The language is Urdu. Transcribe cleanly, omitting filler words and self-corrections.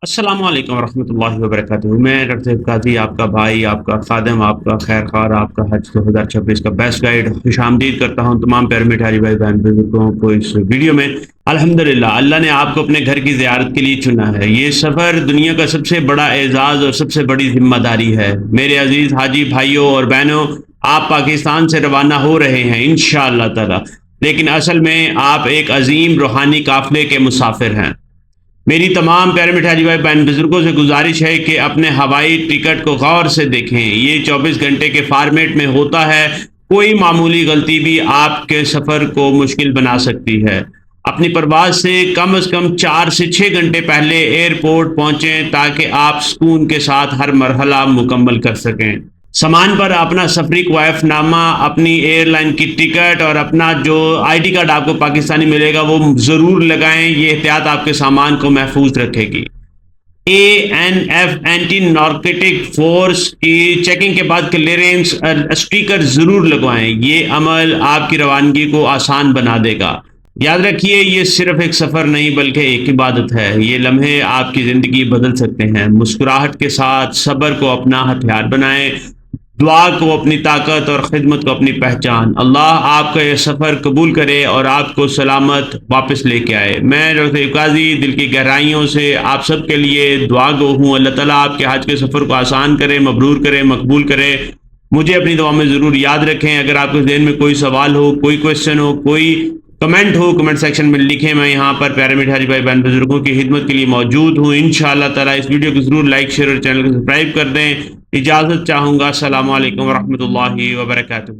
السلام علیکم ورحمۃ اللہ وبرکاتہ۔ میں ڈاکٹر قاضی، آپ کا بھائی، آپ کا خادم، آپ کا خیر خواہ، آپ کا حج 2026 کا بیسٹ گائیڈ خوش آمدید کرتا ہوں تمام پیارے میٹھے حاجی بھائی بہن بزرگوں کو اس ویڈیو میں۔ الحمدللہ اللہ نے آپ کو اپنے گھر کی زیارت کے لیے چنا ہے۔ یہ سفر دنیا کا سب سے بڑا اعزاز اور سب سے بڑی ذمہ داری ہے۔ میرے عزیز حاجی بھائیوں اور بہنوں، آپ پاکستان سے روانہ ہو رہے ہیں انشاءاللہ تعالی، لیکن اصل میں آپ ایک عظیم روحانی قافلے کے مسافر ہیں۔ میری تمام پیارے میٹھے حاجی بھائی بہن بزرگوں سے گزارش ہے کہ اپنے ہوائی ٹکٹ کو غور سے دیکھیں۔ یہ 24 گھنٹے کے فارمیٹ میں ہوتا ہے، کوئی معمولی غلطی بھی آپ کے سفر کو مشکل بنا سکتی ہے۔ اپنی پرواز سے کم از کم 4 سے 6 گھنٹے پہلے ایئرپورٹ پہنچیں تاکہ آپ سکون کے ساتھ ہر مرحلہ مکمل کر سکیں۔ سامان پر اپنا سفری کوائف نامہ، اپنی ایئر لائن کی ٹکٹ اور اپنا جو آئی ڈی کارڈ آپ کو پاکستانی ملے گا وہ ضرور لگائیں۔ یہ احتیاط آپ کے سامان کو محفوظ رکھے گی۔ ANF اینٹی نارکوٹک فورس کی چیکنگ کے بعد کلیئرنس اسٹیکر ضرور لگوائیں۔ یہ عمل آپ کی روانگی کو آسان بنا دے گا۔ یاد رکھیے، یہ صرف ایک سفر نہیں بلکہ ایک عبادت ہے۔ یہ لمحے آپ کی زندگی بدل سکتے ہیں۔ مسکراہٹ کے ساتھ صبر کو اپنا ہتھیار بنائیں، دعا کو اپنی طاقت اور خدمت کو اپنی پہچان۔ اللہ آپ کا یہ سفر قبول کرے اور آپ کو سلامت واپس لے کے آئے۔ میں ڈاکٹر قاضی دل کی گہرائیوں سے آپ سب کے لیے دعا گو ہوں۔ اللہ تعالیٰ آپ کے حج کے سفر کو آسان کرے، مبرور کرے، مقبول کرے۔ مجھے اپنی دعا میں ضرور یاد رکھیں۔ اگر آپ کے ذہن میں کوئی سوال ہو، کوئی کویشچن ہو، کوئی کمنٹ ہو، کمنٹ سیکشن میں لکھیں۔ میں یہاں پر پیارے میٹھے حاجی بھائی بہن بزرگوں کی خدمت کے لیے موجود ہوں انشاءاللہ تعالیٰ۔ اس ویڈیو کو ضرور لائک، شیئر اور چینل کو سبسکرائب کر دیں۔ اجازت چاہوں گا۔ السلام علیکم ورحمۃ اللہ وبرکاتہ۔